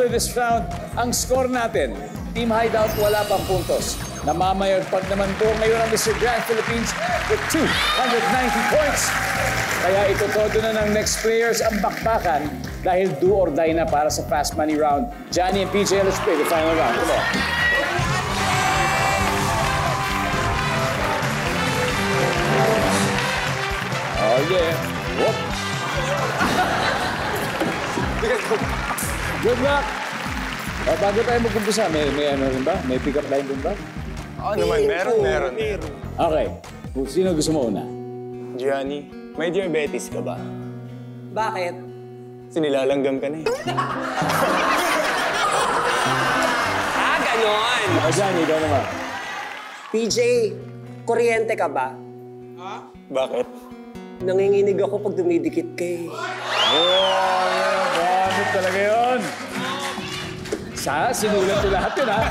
after this round, ang score natin, Team Hideout wala pang puntos. Namamayagpag naman po ngayon ang Mr. Grand Philippines with 290 points. Kaya ito todo na ng next players ang bakbakan dahil do or die na para sa Fast Money round. Johnny and PJ, let's play the final round. Come on. Oh yeah. Whoop. Good luck. Bago tayo mag-umpisa, may ano rin ba? May pick-up line rin ba? Oo naman, meron. Okay. Sino gusto mo una? Gianni, may diabetes ka ba? Bakit? Sinilalanggam ka na eh. Ganon! Johnny, ikaw naman. PJ, kuryente ka ba? Bakit? Nanginginig ako pag dumidikit kay. Oh, bakit talaga yun? Sinulat ko lahat yun, ha?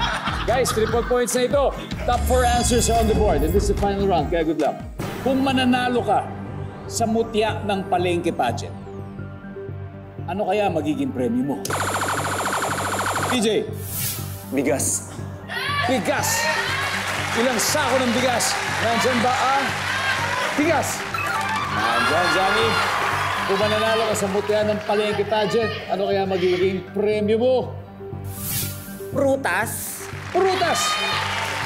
Guys, 3 points na ito. Top 4 answers are on the board. And this is the final round, kaya good luck. Kung mananalo ka sa mutya ng palengke pageant, ano kaya magiging premyo mo? PJ. Bigas. Bigas. Ilang sako ng bigas? Nandyan ba ang bigas? Nandyan, Johnny. Kung mananalo ka sa mutya ng palengke pageant, ano kaya magiging premyo mo? Prutas? Prutas!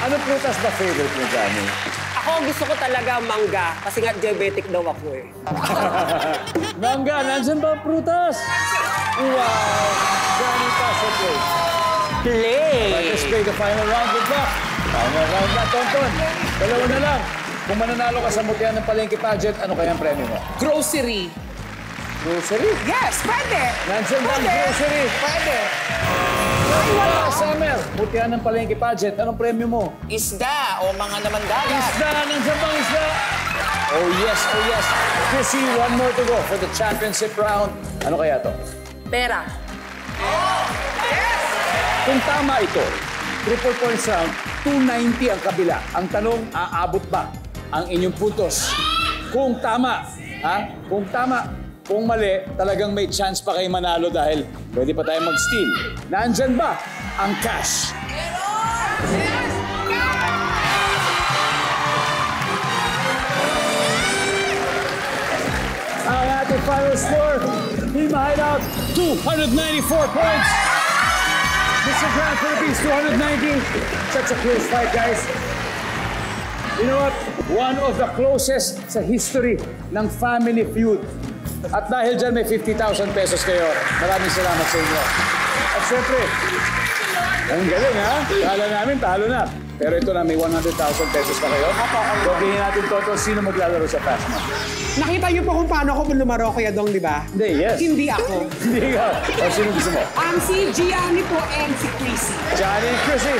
Anong prutas ba favorite mo, Johnny? Ako gusto ko talaga mangga kasi nga diabetic daw ako eh. Mangga, nandyan ba ang prutas? Wow! Johnny, pass or play? Play! Let's play the final round. Good luck! Final round na, Tonton. Dalawa na lang. Kung mananalo ka sa mutya ng palengke pageant, ano kaya ang premyo mo? Grocery. Grocery? Yes, pwede. Nandyan ba ang grocery? Pwede. Summer, mutya ng palengke pageant, anong premyo mo? Isda o mga naman dagat. Isda! Nandyan bang isda? Oh yes, oh yes. Chrissy, one more to go for the championship round. Ano kaya to? Pera. Kung tama ito, triple points round, 290 ang kabila. Ang tanong, aabot ba ang inyong puntos? Kung tama, ha? Kung tama, kung mali, talagang may chance pa kayo manalo dahil pwede pa tayo mag-steal. Nandyan ba ang cash? Ang ating final score, Team Hideout, 294 points. Mr. Grand Philippines, 290. Such a close fight, guys. You know what? One of the closest sa history ng Family Feud. At dahil dyan may 50,000 pesos kayo, maraming salamat sa inyo. At syempre, ang galing ha? Kala namin, talo na. Pero ito na, may 100,000 pesos na kayo. Sabihin natin total, sino maglalaro sa Fast Money? Nakita niyo po kung paano ako lumaro, Kuya Dong, di ba? Hindi, yes. Hindi ako. Hindi ka. O sino gusto mo? Si Gianni po and si Chrissy. Johnny and Chrissy.